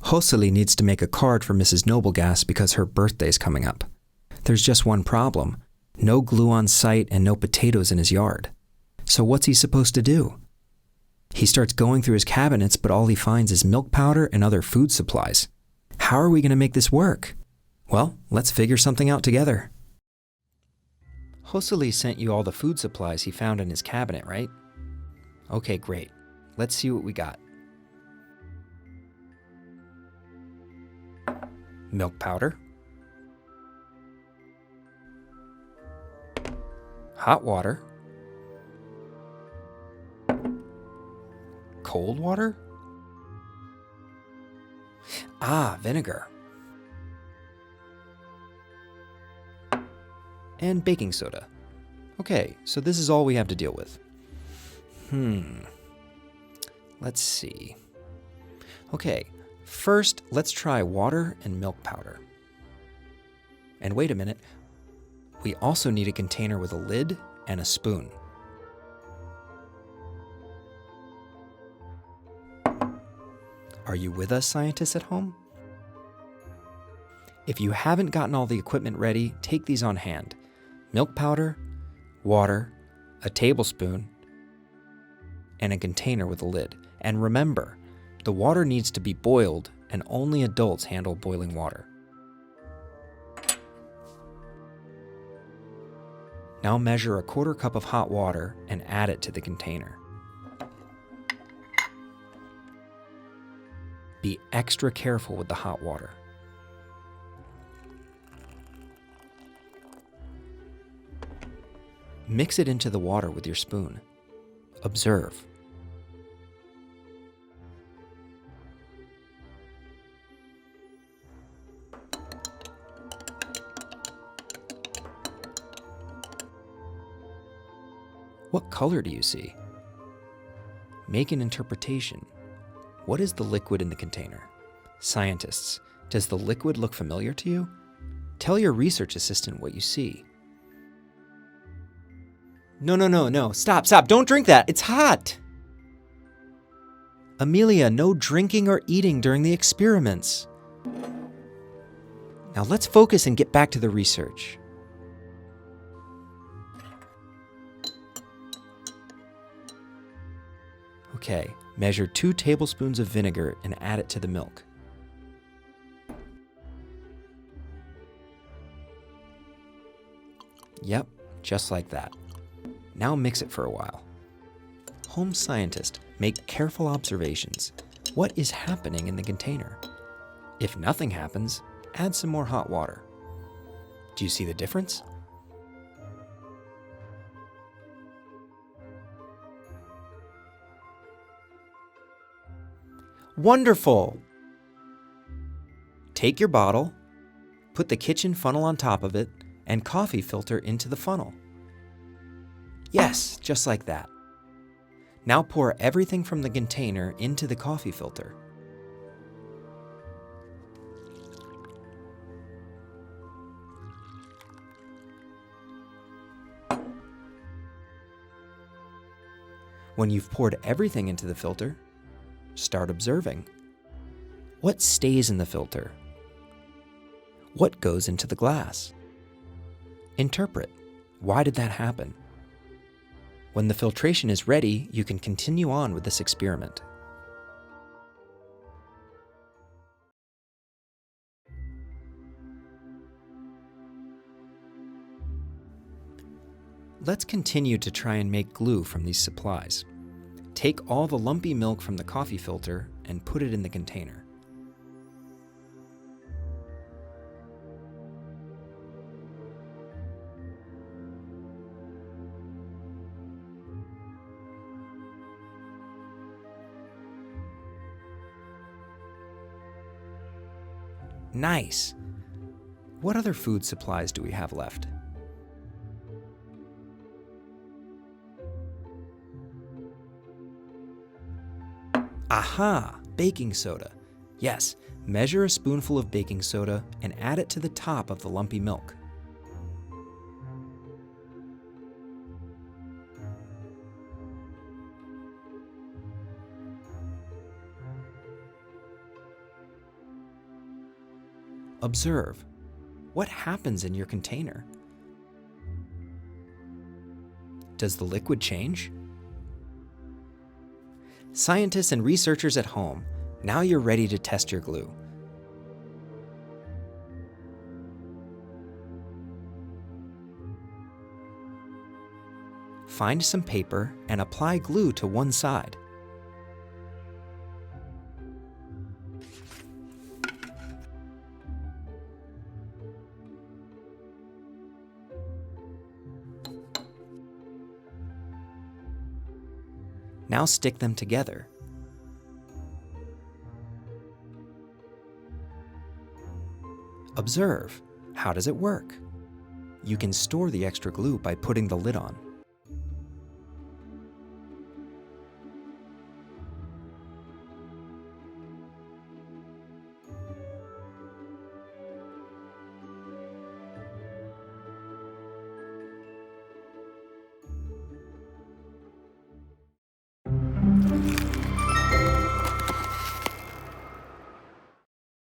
Hoseli needs to make a card for Mrs. Noblegas because her birthday's coming up. There's just one problem. No glue on site and no potatoes in his yard. So what's he supposed to do? He starts going through his cabinets, but all he finds is milk powder and other food supplies. How are we going to make this work? Well, let's figure something out together. Hoseli sent you all the food supplies he found in his cabinet, right? Okay, great. Let's see what we got. Milk powder. Hot water. Cold water? Ah, vinegar. And baking soda. Okay, so this is all we have to deal with. Let's see. Okay, first let's try water and milk powder. And wait a minute, we also need a container with a lid and a spoon. Are you with us, scientists at home? If you haven't gotten all the equipment ready, take these on hand. Milk powder, water, a tablespoon, and a container with a lid. And remember, the water needs to be boiled, and only adults handle boiling water. Now measure a 1/4 cup of hot water and add it to the container. Be extra careful with the hot water. Mix it into the water with your spoon. Observe. What color do you see? Make an interpretation. What is the liquid in the container? Scientists, does the liquid look familiar to you? Tell your research assistant what you see. No. Stop. Don't drink that. It's hot. Amelia, no drinking or eating during the experiments. Now let's focus and get back to the research. Okay, measure 2 tablespoons of vinegar and add it to the milk. Yep, just like that. Now mix it for a while. Home scientist, make careful observations. What is happening in the container? If nothing happens, add some more hot water. Do you see the difference? Wonderful! Take your bottle, put the kitchen funnel on top of it, and coffee filter into the funnel. Yes, just like that. Now pour everything from the container into the coffee filter. When you've poured everything into the filter, start observing. What stays in the filter? What goes into the glass? Interpret. Why did that happen? When the filtration is ready, you can continue on with this experiment. Let's continue to try and make glue from these supplies. Take all the lumpy milk from the coffee filter and put it in the container. Nice! What other food supplies do we have left? Aha! Baking soda. Yes, measure a spoonful of baking soda and add it to the top of the lumpy milk. Observe. What happens in your container? Does the liquid change? Scientists and researchers at home, now you're ready to test your glue. Find some paper and apply glue to one side. Now stick them together. Observe. How does it work? You can store the extra glue by putting the lid on.